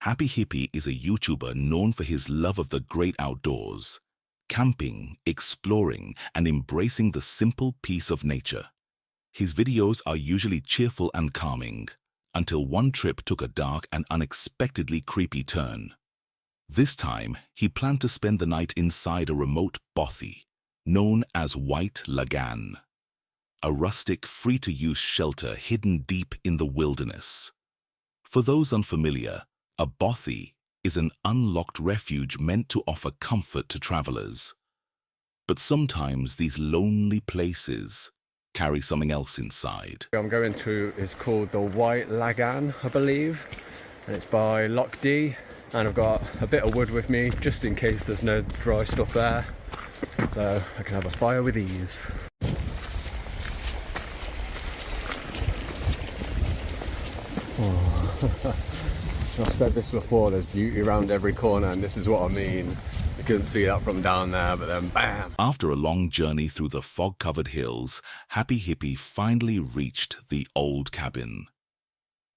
Happy Hippie is a YouTuber known for his love of the great outdoors, camping, exploring, and embracing the simple peace of nature. His videos are usually cheerful and calming, until one trip took a dark and unexpectedly creepy turn. This time, he planned to spend the night inside a remote bothy, known as White Lagan, a rustic, free-to-use shelter hidden deep in the wilderness. For those unfamiliar, a bothy is an unlocked refuge meant to offer comfort to travelers. But sometimes these lonely places carry something else inside. I'm going to is called the White Lagan, I believe, and it's by Loch D. And I've got a bit of wood with me just in case there's no dry stuff there, so I can have a fire with ease. Oh. I've said this before, there's beauty around every corner, and this is what I mean. You couldn't see that from down there, but then bam! After a long journey through the fog-covered hills, Happy Hippie finally reached the old cabin.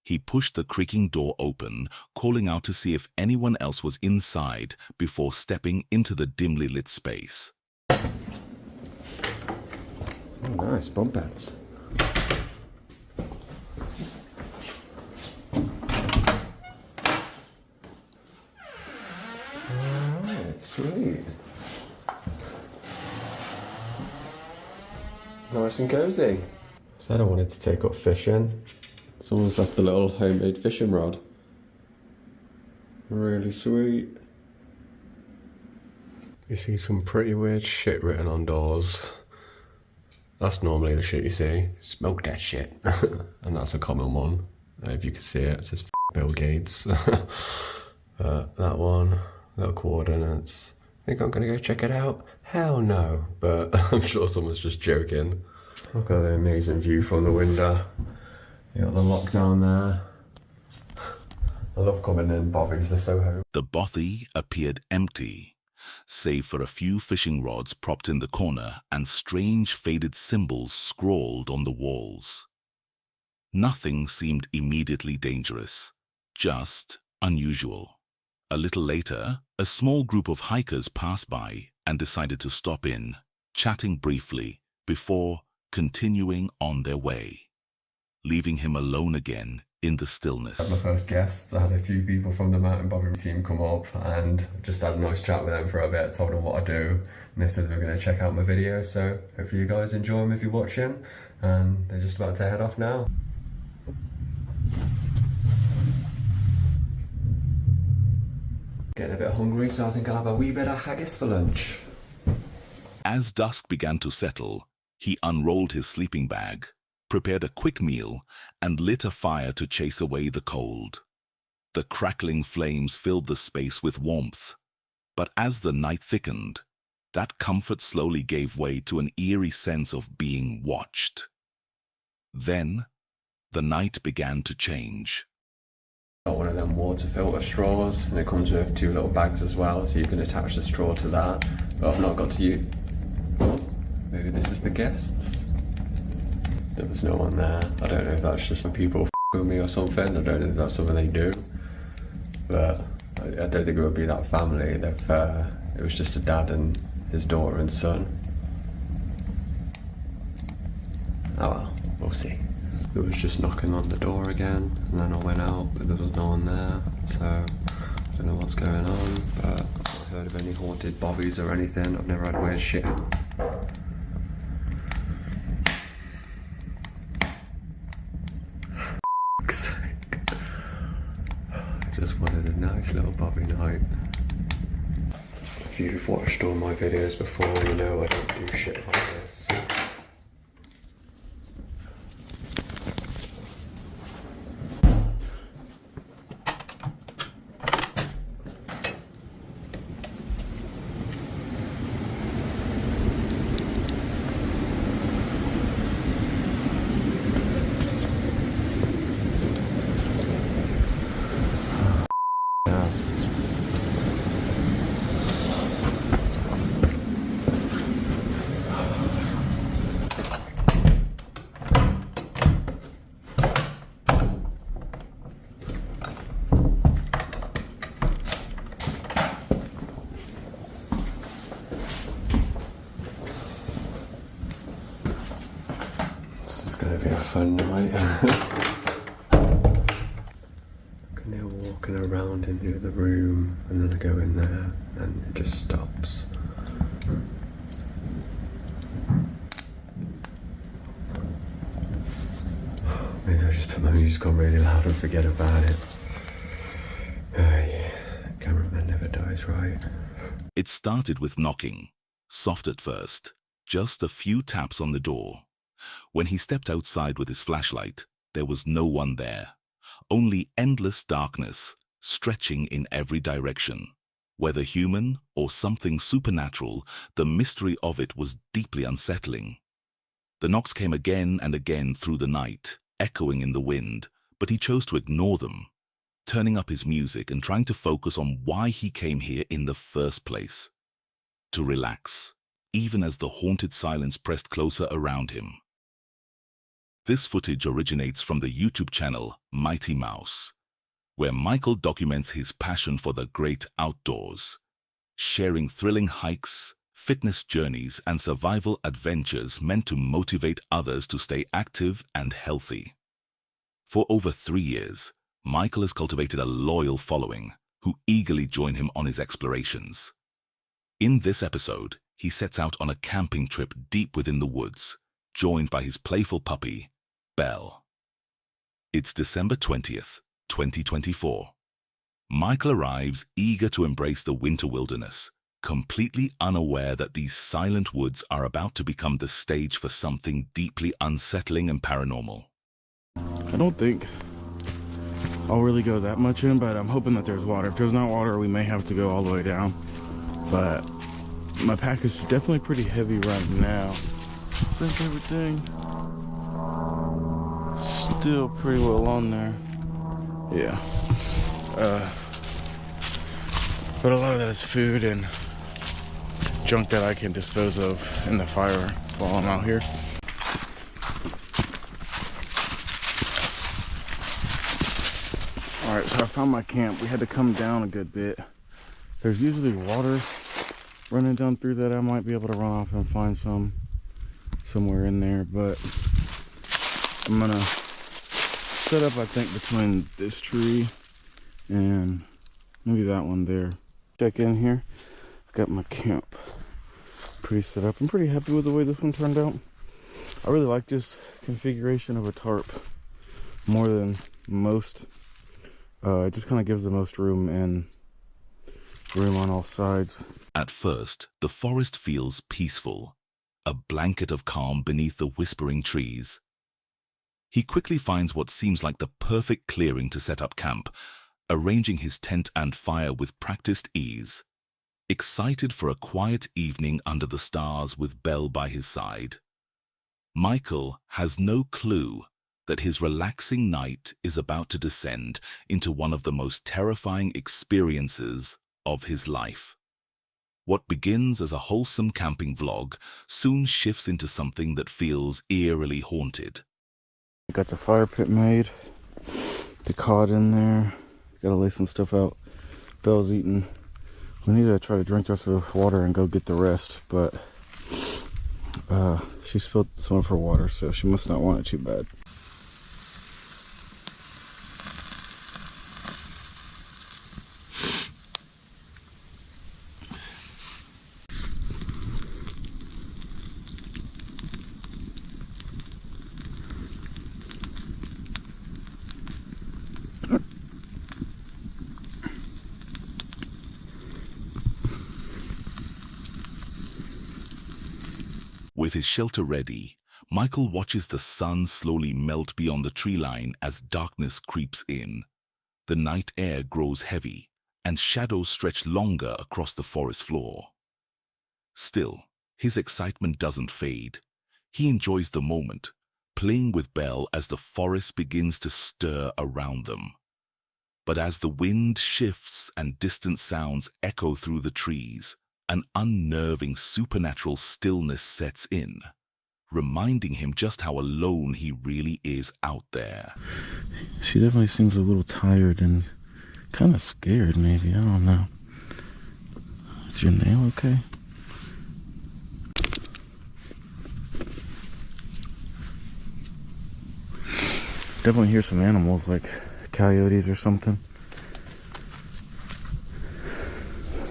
He pushed the creaking door open, calling out to see if anyone else was inside before stepping into the dimly lit space. Oh, nice, bunk beds. Alright, sweet. Nice and cozy. Said I wanted to take up fishing. Someone's left a little homemade fishing rod. Really sweet. You see some pretty weird shit written on doors. That's normally the shit you see. Smoke that shit. And that's a common one. If you can see it, it says Bill Gates. That one, little coordinates. Think I'm gonna go check it out? Hell no. But I'm sure someone's just joking. Look at the amazing view from the window. You got the lock down there. I love coming in bothies, they're so home. The bothy appeared empty, save for a few fishing rods propped in the corner and strange faded symbols scrawled on the walls. Nothing seemed immediately dangerous, just unusual. A little later, a small group of hikers passed by and decided to stop in, chatting briefly before continuing on their way, leaving him alone again in the stillness. My first guests, I had a few people from the mountain bothy team come up and just had a nice chat with them for a bit, told them what I do, and they said they were going to check out my video, so hopefully you guys enjoy them if you're watching, and they're just about to head off now. Getting a bit hungry, so I think I'll have a wee bit of haggis for lunch. As dusk began to settle, he unrolled his sleeping bag, prepared a quick meal, and lit a fire to chase away the cold. The crackling flames filled the space with warmth, but as the night thickened, that comfort slowly gave way to an eerie sense of being watched. Then, the night began to change. Got one of them water filter straws, and it comes with 2 little bags as well, so you can attach the straw to that, but I've not got to use. Oh, maybe this is the guests. There was no one there. I don't know if that's just people f***ing with me or something. I don't know if that's something they do. But I don't think it would be that family. It was just a dad and his daughter and son. Oh well, we'll see. It was just knocking on the door again, and then I went out, but there was no one there. So I don't know what's going on, but I've not heard of any haunted bothies or anything. I've never had weird shit. Just wanted a nice little bothy night. If you've watched all my videos before, you know I don't do shit like this. for night. And they're walking around into the room, and then I go in there, and it just stops. Maybe I just put my music on really loud and forget about it. Yeah, cameraman never dies, right? It started with knocking, soft at first, just a few taps on the door. When he stepped outside with his flashlight, there was no one there. Only endless darkness, stretching in every direction. Whether human or something supernatural, the mystery of it was deeply unsettling. The knocks came again and again through the night, echoing in the wind, but he chose to ignore them, turning up his music and trying to focus on why he came here in the first place. To relax, even as the haunted silence pressed closer around him. This footage originates from the YouTube channel Mighty Mouse, where Michael documents his passion for the great outdoors, sharing thrilling hikes, fitness journeys, and survival adventures meant to motivate others to stay active and healthy. For over 3 years, Michael has cultivated a loyal following who eagerly join him on his explorations. In this episode, he sets out on a camping trip deep within the woods, joined by his playful puppy, Belle. It's December 20th, 2024. Michael arrives eager to embrace the winter wilderness, completely unaware that these silent woods are about to become the stage for something deeply unsettling and paranormal. I don't think I'll really go that much in, but I'm hoping that there's water. If there's not water, we may have to go all the way down. But my pack is definitely pretty heavy right now. I think everything still pretty well on there. Yeah. But a lot of that is food and junk that I can dispose of in the fire while I'm out here. Alright, so I found my camp. We had to come down a good bit. There's usually water running down through that. I might be able to run off and find some somewhere in there, but I'm gonna set up, I think, between this tree and maybe that one there. Check in here. I got my camp pretty set up. I'm pretty happy with the way this one turned out. I really like this configuration of a tarp more than most. It just kind of gives the most room and room on all sides. At first, the forest feels peaceful, a blanket of calm beneath the whispering trees. He quickly finds what seems like the perfect clearing to set up camp, arranging his tent and fire with practiced ease. Excited for a quiet evening under the stars with Belle by his side, Michael has no clue that his relaxing night is about to descend into one of the most terrifying experiences of his life. What begins as a wholesome camping vlog soon shifts into something that feels eerily haunted. Got the fire pit made, the cod in there, gotta lay some stuff out. Belle's eating. We need to try to drink the rest of this water and go get the rest, but she spilled some of her water, so she must not want it too bad. With his shelter ready, Michael watches the sun slowly melt beyond the tree line as darkness creeps in. The night air grows heavy, and shadows stretch longer across the forest floor. Still, his excitement doesn't fade. He enjoys the moment, playing with Belle as the forest begins to stir around them. But as the wind shifts and distant sounds echo through the trees, an unnerving supernatural stillness sets in, reminding him just how alone he really is out there. She definitely seems a little tired and kind of scared, maybe. I don't know. Is your nail okay? definitely hear some animals like coyotes or something.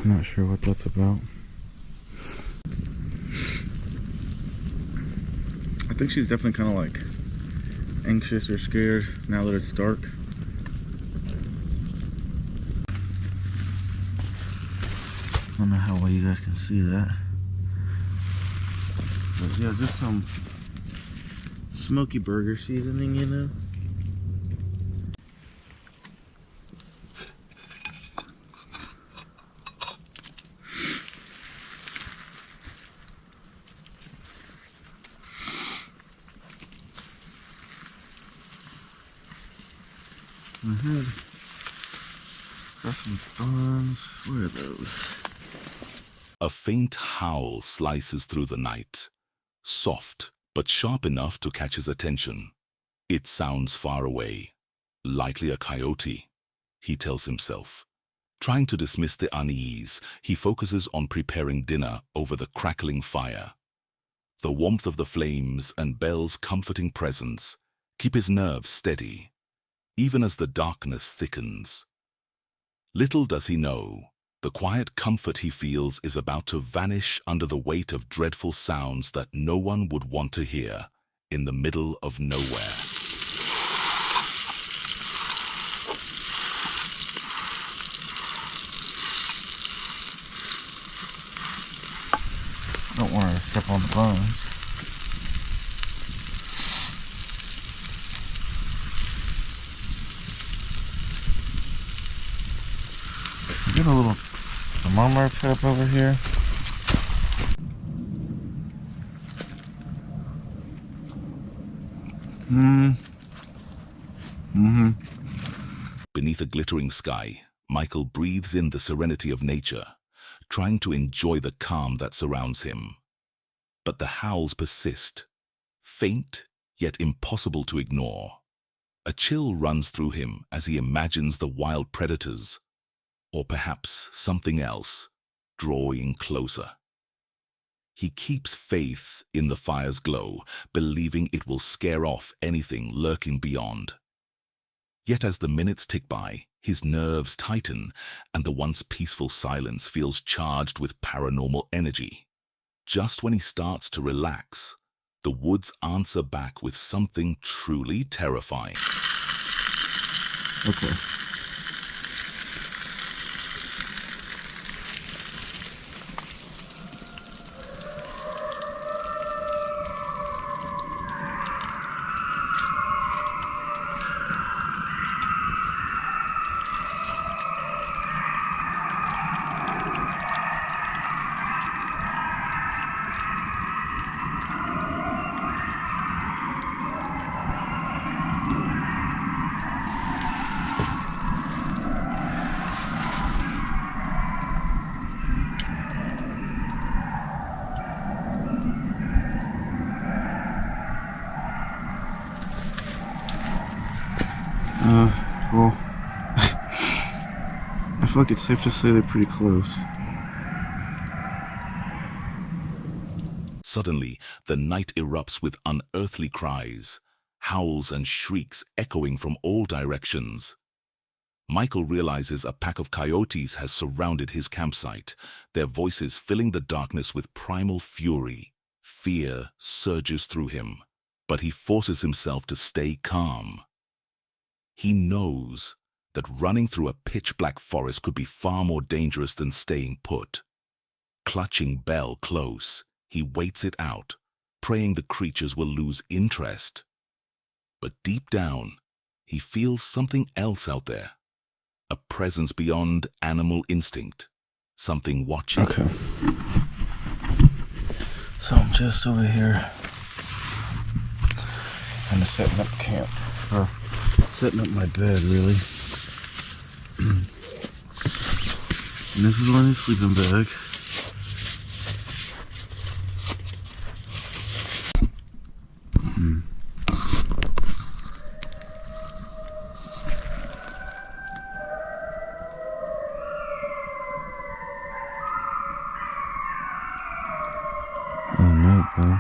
I'm not sure what that's about. I think she's definitely kind of like anxious or scared now that it's dark. I don't know how well you guys can see that. But yeah, just some smoky burger seasoning, you know? Got some buns. Where are those? A faint howl slices through the night, soft but sharp enough to catch his attention. It sounds far away, likely a coyote, he tells himself. Trying to dismiss the unease, he focuses on preparing dinner over the crackling fire. The warmth of the flames and Belle's comforting presence keep his nerves steady, even as the darkness thickens. Little does he know, the quiet comfort he feels is about to vanish under the weight of dreadful sounds that no one would want to hear in the middle of nowhere. Don't want to step on the buns. Get a little thermometer put up over here. Beneath a glittering sky, Michael breathes in the serenity of nature, trying to enjoy the calm that surrounds him. But the howls persist, faint yet impossible to ignore. A chill runs through him as he imagines the wild predators, or perhaps something else, drawing closer. He keeps faith in the fire's glow, believing it will scare off anything lurking beyond. Yet as the minutes tick by, his nerves tighten, and the once peaceful silence feels charged with paranormal energy. Just when he starts to relax, the woods answer back with something truly terrifying. Okay. Well, I feel like it's safe to say they're pretty close. Suddenly, the night erupts with unearthly cries, howls and shrieks echoing from all directions. Michael realizes a pack of coyotes has surrounded his campsite, their voices filling the darkness with primal fury. Fear surges through him, but he forces himself to stay calm. He knows that running through a pitch-black forest could be far more dangerous than staying put. Clutching Belle close, he waits it out, praying the creatures will lose interest. But deep down, he feels something else out there. A presence beyond animal instinct. Something watching. Okay. So I'm just over here kind of setting up camp. Or setting up my bed, really. And this is Lenny's sleeping bag. Oh no, bro.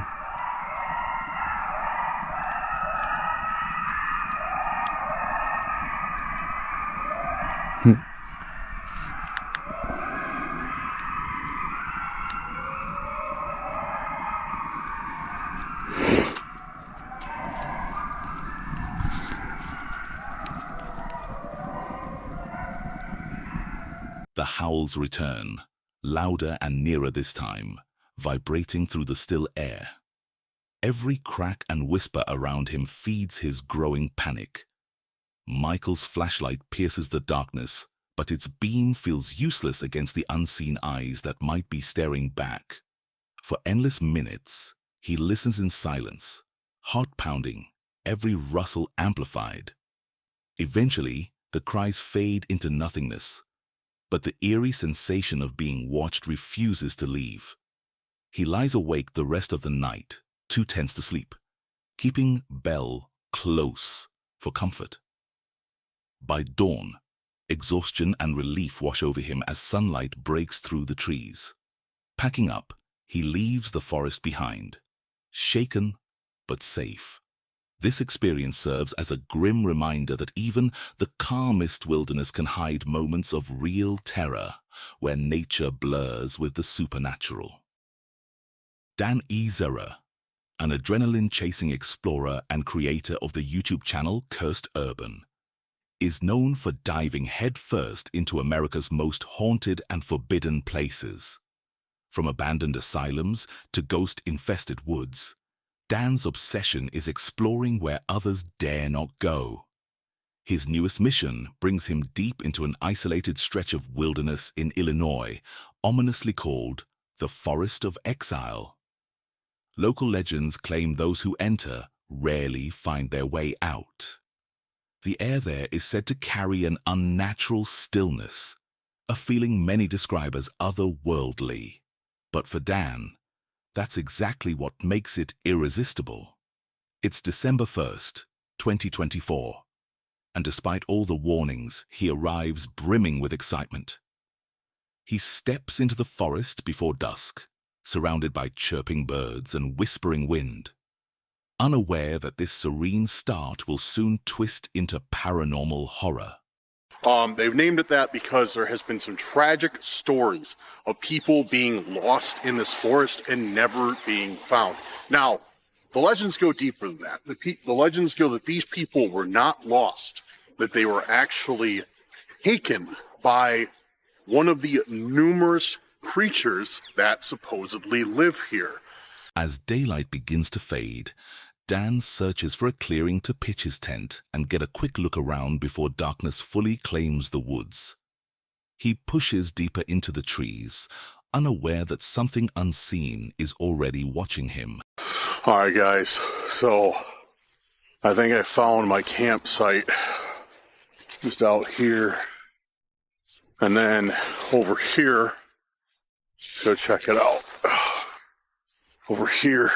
The howls return, louder and nearer this time, vibrating through the still air. Every crack and whisper around him feeds his growing panic. Michael's flashlight pierces the darkness, but its beam feels useless against the unseen eyes that might be staring back. For endless minutes, he listens in silence, heart pounding, every rustle amplified. Eventually, the cries fade into nothingness, but the eerie sensation of being watched refuses to leave. He lies awake the rest of the night, too tense to sleep, keeping Belle close for comfort. By dawn, exhaustion and relief wash over him as sunlight breaks through the trees. Packing up, he leaves the forest behind, shaken but safe. This experience serves as a grim reminder that even the calmest wilderness can hide moments of real terror where nature blurs with the supernatural. Dan E. Zera, an adrenaline-chasing explorer and creator of the YouTube channel Cursed Urban, is known for diving headfirst into America's most haunted and forbidden places. From abandoned asylums to ghost-infested woods, Dan's obsession is exploring where others dare not go. His newest mission brings him deep into an isolated stretch of wilderness in Illinois, ominously called the Forest of Exile. Local legends claim those who enter rarely find their way out. The air there is said to carry an unnatural stillness, a feeling many describe as otherworldly. But for Dan, that's exactly what makes it irresistible. It's December 1st, 2024, and despite all the warnings, he arrives brimming with excitement. He steps into the forest before dusk, surrounded by chirping birds and whispering wind, unaware that this serene start will soon twist into paranormal horror. They've named it that because there has been some tragic stories of people being lost in this forest and never being found. Now, the legends go deeper than that. The legends go that these people were not lost, that they were actually taken by one of the numerous creatures that supposedly live here. As daylight begins to fade, Dan searches for a clearing to pitch his tent and get a quick look around before darkness fully claims the woods. He pushes deeper into the trees, unaware that something unseen is already watching him. All right, guys, so I think I found my campsite just out here. And then over here, go check it out. Over here,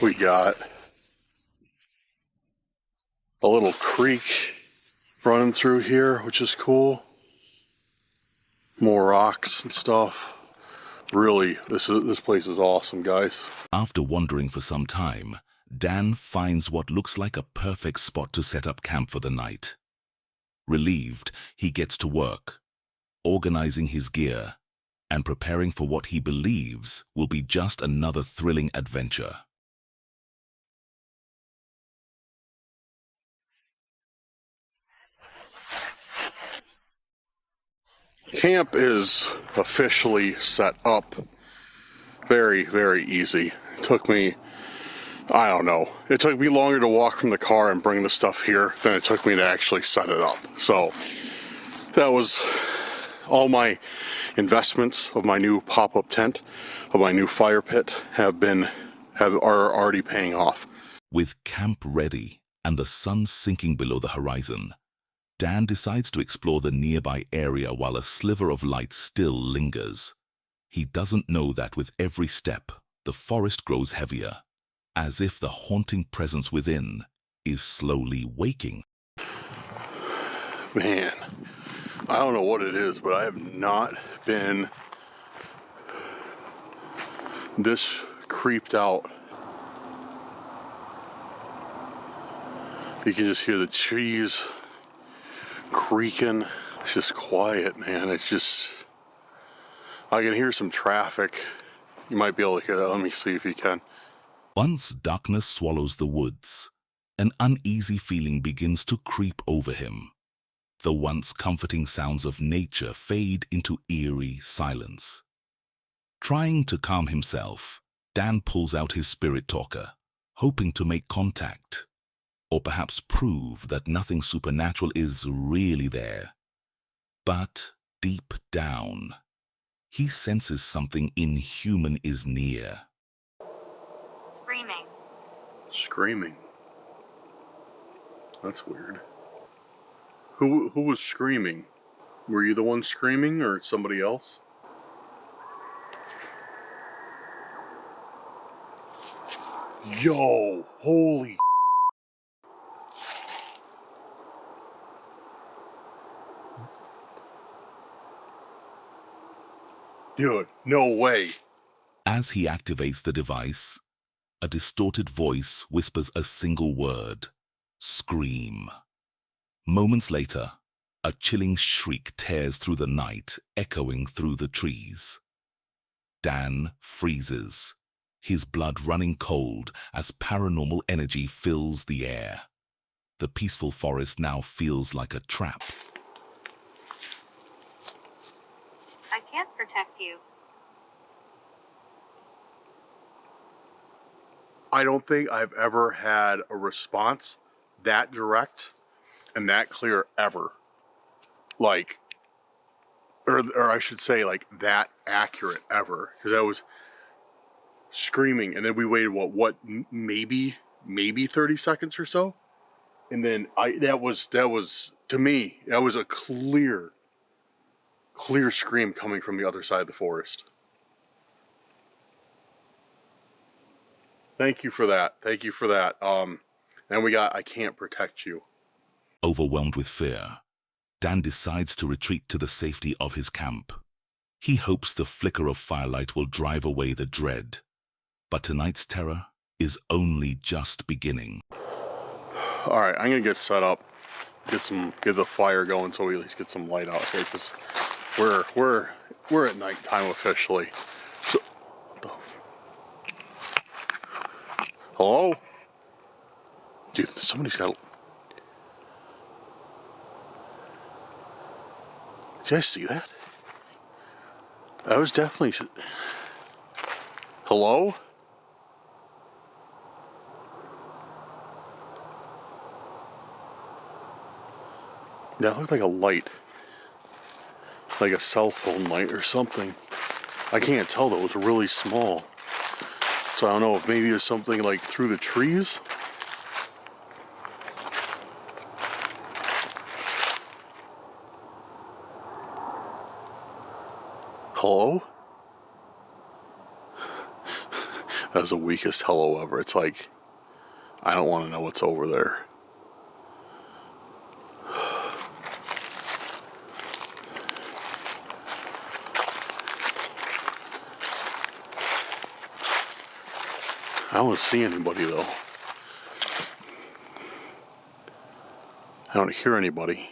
we got a little creek running through here, which is cool. More rocks and stuff. Really, this place is awesome, guys. After wandering for some time, Dan finds what looks like a perfect spot to set up camp for the night. Relieved, he gets to work, organizing his gear and preparing for what he believes will be just another thrilling adventure. Camp is officially set up. Very, very easy. It took me, I don't know, it took me longer to walk from the car and bring the stuff here than it took me to actually set it up. So that was all my investments of my new pop-up tent, of my new fire pit are already paying off. With camp ready and the sun sinking below the horizon, Dan decides to explore the nearby area while a sliver of light still lingers. He doesn't know that with every step, the forest grows heavier, as if the haunting presence within is slowly waking. Man, I don't know what it is, but I have not been this creeped out. You can just hear the trees creaking. It's just quiet, man. It's just, I can hear some traffic. You might be able to hear that. Let me see if you can. Once darkness swallows the woods, an uneasy feeling begins to creep over him. The once comforting sounds of nature fade into eerie silence. Trying to calm himself, Dan pulls out his spirit talker, hoping to make contact, or perhaps prove that nothing supernatural is really there. But deep down, he senses something inhuman is near. Screaming. Screaming. That's weird. Who was screaming? Were you the one screaming or somebody else? Yo, holy dude, no way. As he activates the device, a distorted voice whispers a single word: scream. Moments later, a chilling shriek tears through the night, echoing through the trees. Dan freezes, his blood running cold as paranormal energy fills the air. The peaceful forest now feels like a trap. I can't protect you. I don't think I've ever had a response that direct and that clear ever. Like, or I should say, like, that accurate ever. Because I was screaming, and then we waited, maybe 30 seconds or so? And then that was, to me, that was a clear scream coming from the other side of the forest. Thank you for that. And we got I Can't Protect You. Overwhelmed with fear, Dan decides to retreat to the safety of his camp. He hopes the flicker of firelight will drive away the dread. But tonight's terror is only just beginning. All right, I'm gonna get set up, get the fire going, so we at least get some light out here, because we're at nighttime officially. So, hello, dude, somebody's got. Did you guys see that? That was definitely. Hello? That looked like a light. Like a cell phone light or something. I can't tell though, it was really small. So I don't know if maybe it's something like through the trees. Hello? That was the weakest hello ever. It's like, I don't want to know what's over there. I don't see anybody though. I don't hear anybody.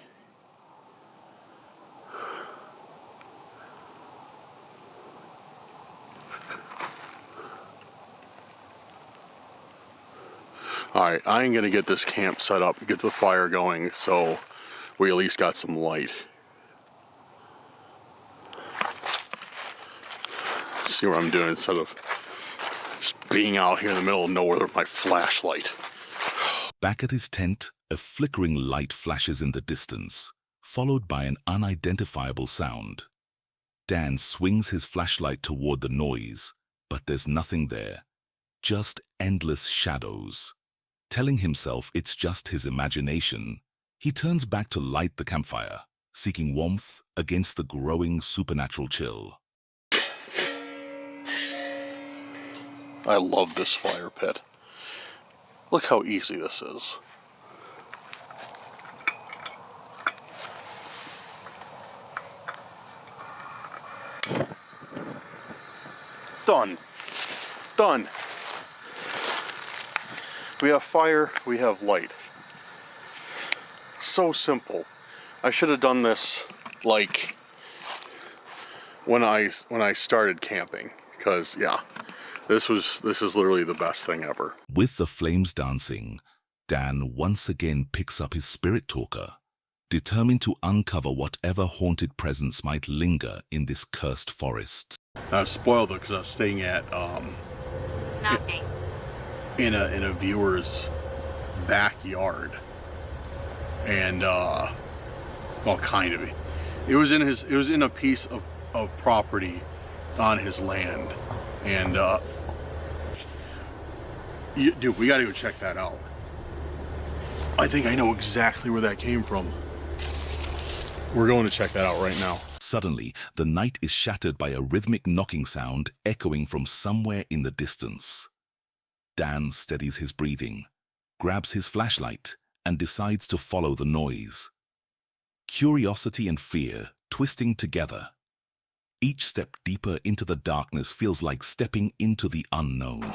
Alright, I'm gonna get this camp set up, get the fire going, so we at least got some light. See what I'm doing instead of just being out here in the middle of nowhere with my flashlight. Back at his tent, a flickering light flashes in the distance, followed by an unidentifiable sound. Dan swings his flashlight toward the noise, but there's nothing there, just endless shadows. Telling himself it's just his imagination, he turns back to light the campfire, seeking warmth against the growing supernatural chill. I love this fire pit. Look how easy this is. Done. Done. We have fire, we have light. So simple. I should have done this like when I started camping, because yeah, this is literally the best thing ever. With the flames dancing, Dan once again picks up his spirit talker, determined to uncover whatever haunted presence might linger in this cursed forest. I was spoiled though because I was staying at Knocking. in a viewer's backyard, and well, kind of. It was in a piece of property on his land, and dude, we got to go check that out. I think I know exactly where that came from. We're going to check that out right now. Suddenly, the night is shattered by a rhythmic knocking sound echoing from somewhere in the distance. Dan steadies his breathing, grabs his flashlight, and decides to follow the noise. Curiosity and fear twisting together. Each step deeper into the darkness feels like stepping into the unknown.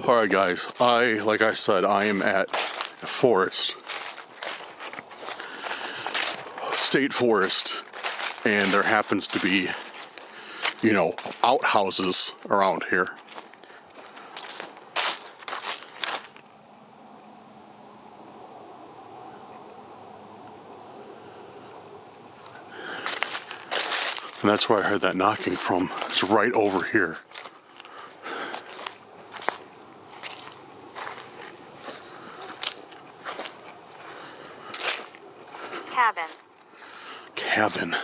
All right, guys. Like I said, I am at a forest, state forest, and there happens to be, you know, outhouses around here. And that's where I heard that knocking from. It's right over here. Cabin.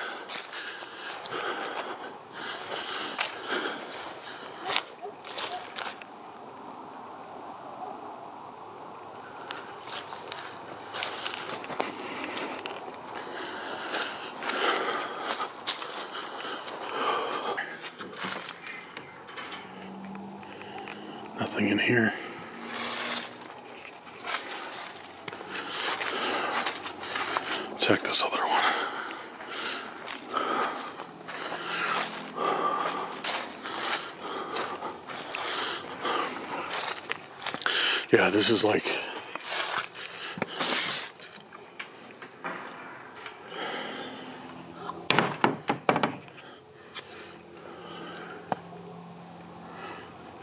Nothing in here. Check this other one. Yeah, this is like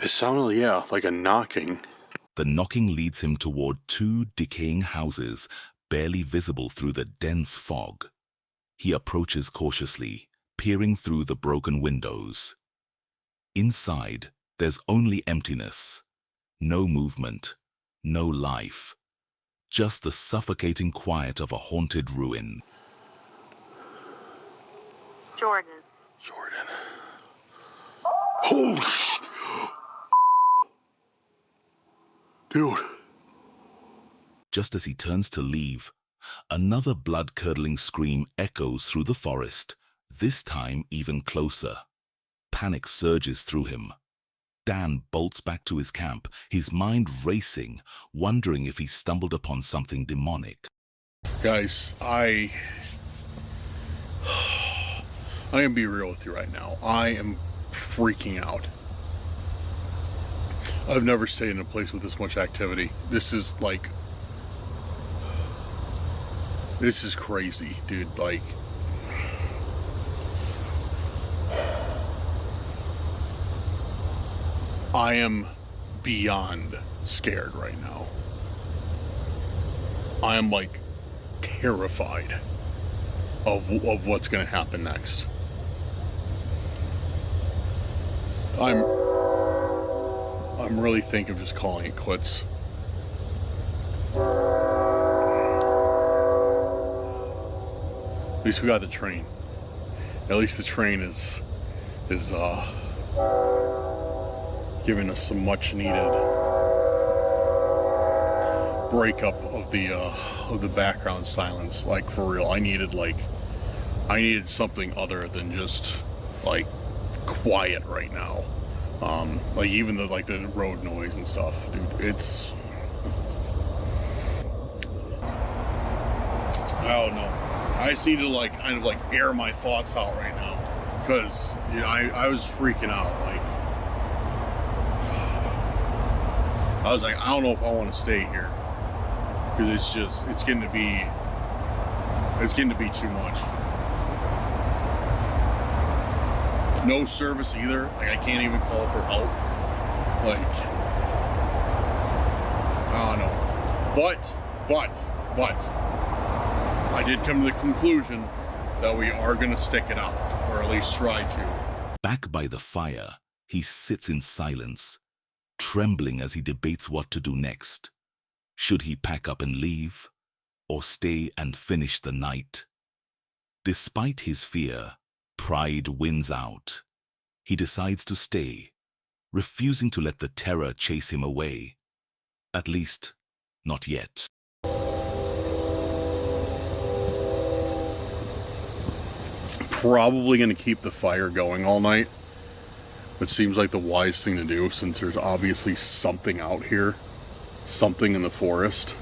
it sounded, yeah, like a knocking. The knocking leads him toward two decaying houses, barely visible through the dense fog. He approaches cautiously, peering through the broken windows. Inside, there's only emptiness. No movement, no life. Just the suffocating quiet of a haunted ruin. Jordan. Holy sh... Dude. Just as he turns to leave, another blood-curdling scream echoes through the forest, this time even closer. Panic surges through him. Dan bolts back to his camp, his mind racing, wondering if he stumbled upon something demonic. Guys, I'm gonna be real with you right now. I am freaking out. I've never stayed in a place with this much activity. This is crazy, dude. Like, I am beyond scared right now. I am like terrified of what's gonna happen next. I'm really thinking of just calling it quits. At least we got the train. At least the train is giving us some much needed breakup of the background silence. Like, for real, I needed something other than just like quiet right now. Like even the road noise and stuff, dude. It's, I don't know. I just need to kind of air my thoughts out right now, because I was freaking out. Like, I was like, I don't know if I want to stay here, because it's getting to be too much. No service either. Like, I can't even call for help. Like, I don't know. But, I did come to the conclusion that we are going to stick it out, or at least try to. Back by the fire, he sits in silence, trembling as he debates what to do next. Should he pack up and leave, or stay and finish the night? Despite his fear, pride wins out. He decides to stay, refusing to let the terror chase him away. At least, not yet. Probably going to keep the fire going all night. It seems like the wise thing to do, since there's obviously something out here. Something in the forest.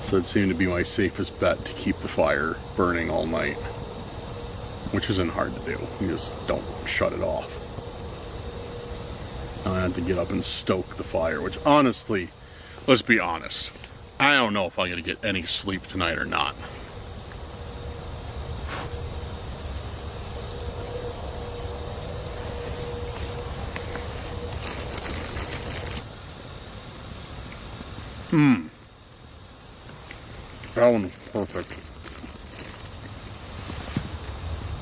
So it seemed to be my safest bet to keep the fire burning all night. Which isn't hard to do. You just don't shut it off. I had to get up and stoke the fire, which honestly, let's be honest, I don't know if I'm going to get any sleep tonight or not. That one was perfect.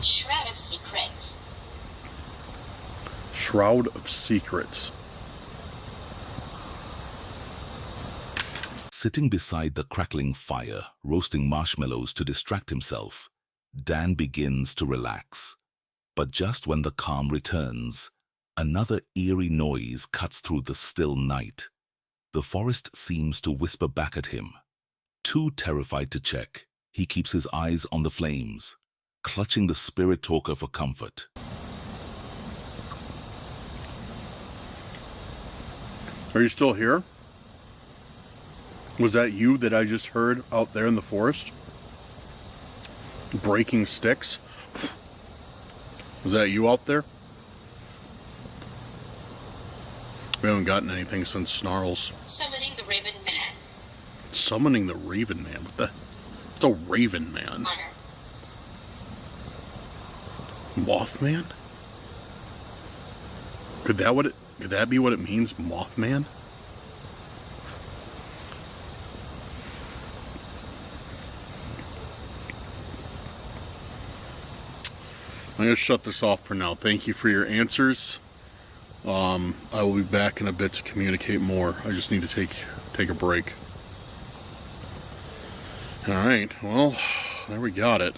Shroud of Secrets. Shroud of Secrets. Sitting beside the crackling fire, roasting marshmallows to distract himself, Dan begins to relax. But just when the calm returns, another eerie noise cuts through the still night. The forest seems to whisper back at him. Too terrified to check, he keeps his eyes on the flames, clutching the spirit talker for comfort. Are you still here? Was that you that I just heard out there in the forest? Breaking sticks? Was that you out there? We haven't gotten anything since Snarls. Summoning the Raven Man. Summoning the Raven Man? What the? It's a Raven Man. Honor. Mothman? Could that be what it means, Mothman? I'm going to shut this off for now. Thank you for your answers. I will be back in a bit to communicate more. I just need to take a break. Alright, well, there we got it.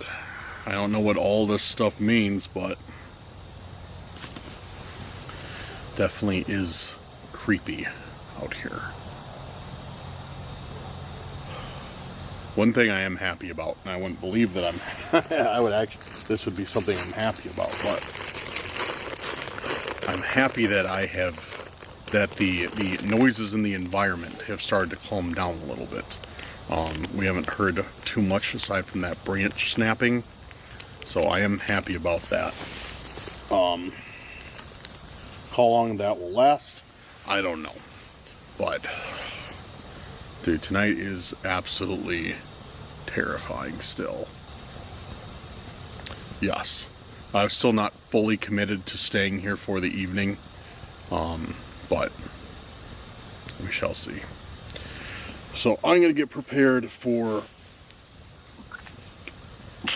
I don't know what all this stuff means, but definitely is creepy out here. One thing I am happy about, and I wouldn't believe that this would be something I'm happy about, but I'm happy that the noises in the environment have started to calm down a little bit. We haven't heard too much aside from that branch snapping, so I am happy about that. How long that will last, I don't know. But, dude, tonight is absolutely terrifying still. Yes. I'm still not fully committed to staying here for the evening, but we shall see. So I'm going to get prepared for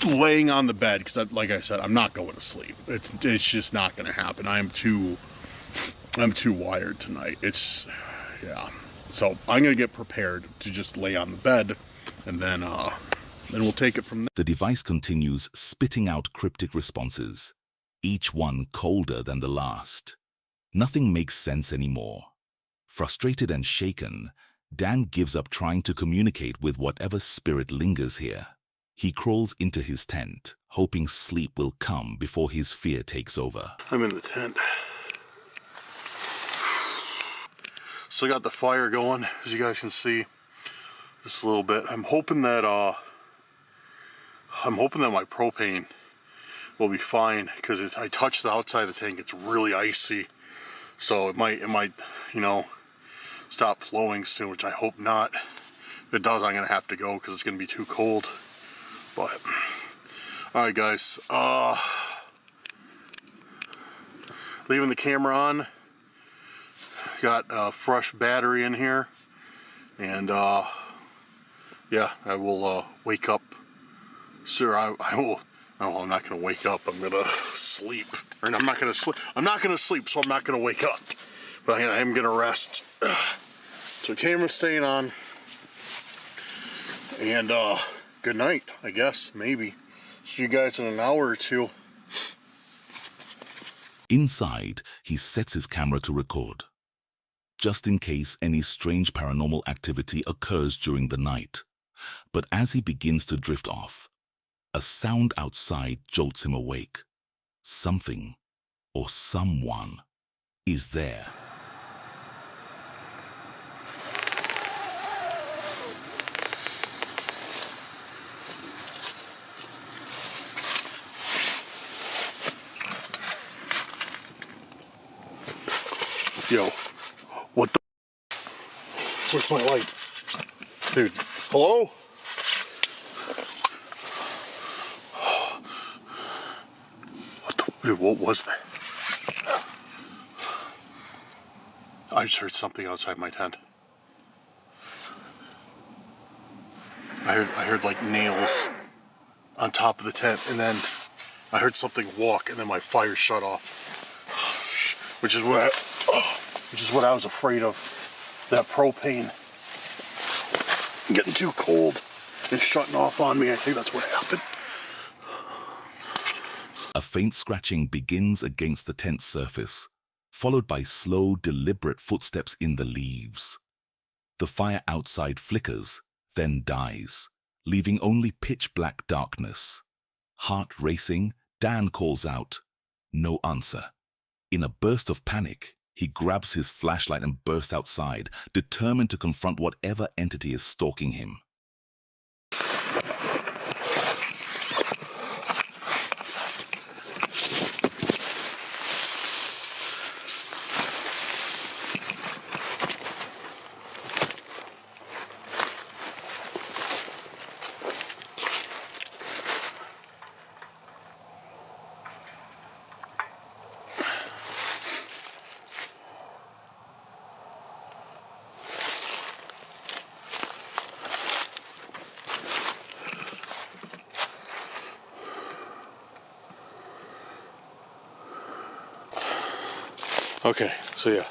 laying on the bed, because like I said, I'm not going to sleep. It's just not going to happen. I'm too wired tonight. Yeah. So I'm going to get prepared to just lay on the bed, and then we'll take it from there. The device continues spitting out cryptic responses, each one colder than the last. Nothing makes sense anymore. Frustrated and shaken, Dan gives up trying to communicate with whatever spirit lingers here. He crawls into his tent, hoping sleep will come before his fear takes over. I'm in the tent. Still got the fire going, as you guys can see, just a little bit. I'm hoping that my propane will be fine, because I touched the outside of the tank. It's really icy, so it might, stop flowing soon, which I hope not. If it does, I'm gonna have to go because it's gonna be too cold. But all right, guys. leaving the camera on. Got a fresh battery in here. And yeah, I will wake up. Sir, I will. Oh, I'm not gonna wake up. I'm gonna sleep. Or I'm not gonna sleep. I'm not gonna sleep, so I'm not gonna wake up. But I am gonna rest. So camera's staying on. And good night, I guess, maybe. See you guys in an hour or two. Inside, he sets his camera to record, just in case any strange paranormal activity occurs during the night. But as he begins to drift off, a sound outside jolts him awake. Something, or someone, is there. Yo, what the? Where's my light? Dude, hello? Dude, what was that? I just heard something outside my tent. I heard like nails on top of the tent, and then I heard something walk, and then my fire shut off. Which is what I was afraid of. That propane getting too cold and shutting off on me. I think that's what happened. A faint scratching begins against the tent's surface, followed by slow, deliberate footsteps in the leaves. The fire outside flickers, then dies, leaving only pitch-black darkness. Heart racing, Dan calls out, no answer. In a burst of panic, he grabs his flashlight and bursts outside, determined to confront whatever entity is stalking him. Okay, so yeah,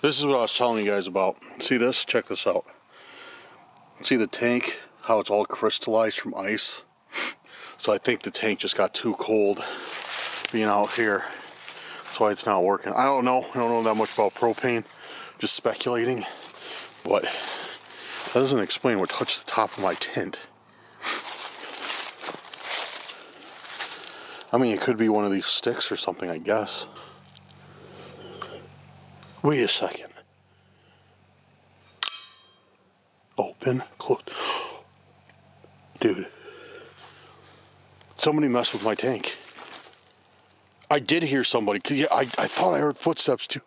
this is what I was telling you guys about. See this? Check this out. See the tank? How it's all crystallized from ice? So I think the tank just got too cold being out here. That's why it's not working. I don't know. I don't know that much about propane. Just speculating. But that doesn't explain what touched the top of my tent. I mean, it could be one of these sticks or something, I guess. Wait a second. Open, close. Dude. Somebody messed with my tank. I did hear somebody. Yeah, I thought I heard footsteps too.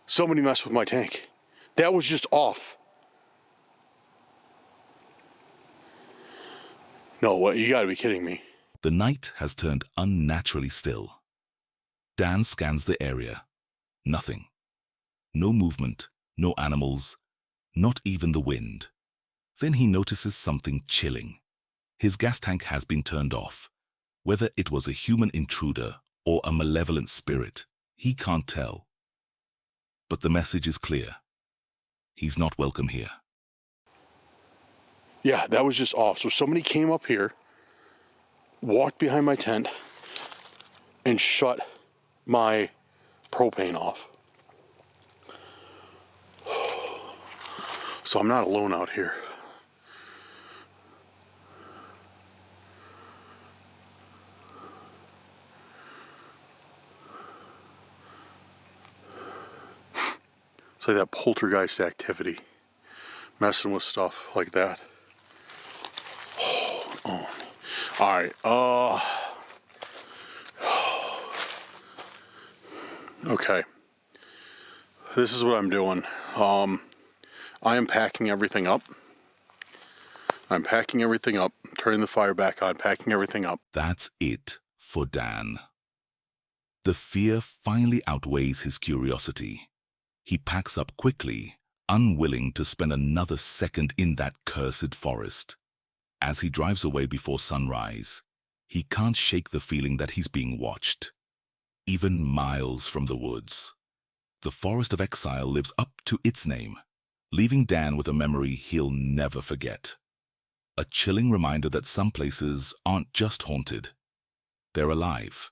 Somebody messed with my tank. That was just off. No, what? You gotta be kidding me. The night has turned unnaturally still. Dan scans the area. Nothing. No movement, no animals, not even the wind. Then he notices something chilling. His gas tank has been turned off. Whether it was a human intruder or a malevolent spirit, he can't tell. But the message is clear. He's not welcome here. Yeah, that was just off. So somebody came up here, walked behind my tent, and shut my propane off. So I'm not alone out here. It's like that poltergeist activity, messing with stuff like that. Oh. All right. Okay. This is what I'm doing. I am packing everything up. I'm packing everything up, turning the fire back on, packing everything up. That's it for Dan. The fear finally outweighs his curiosity. He packs up quickly, unwilling to spend another second in that cursed forest. As he drives away before sunrise, he can't shake the feeling that he's being watched, even miles from the woods. The Forest of Exile lives up to its name, leaving Dan with a memory he'll never forget. A chilling reminder that some places aren't just haunted, they're alive,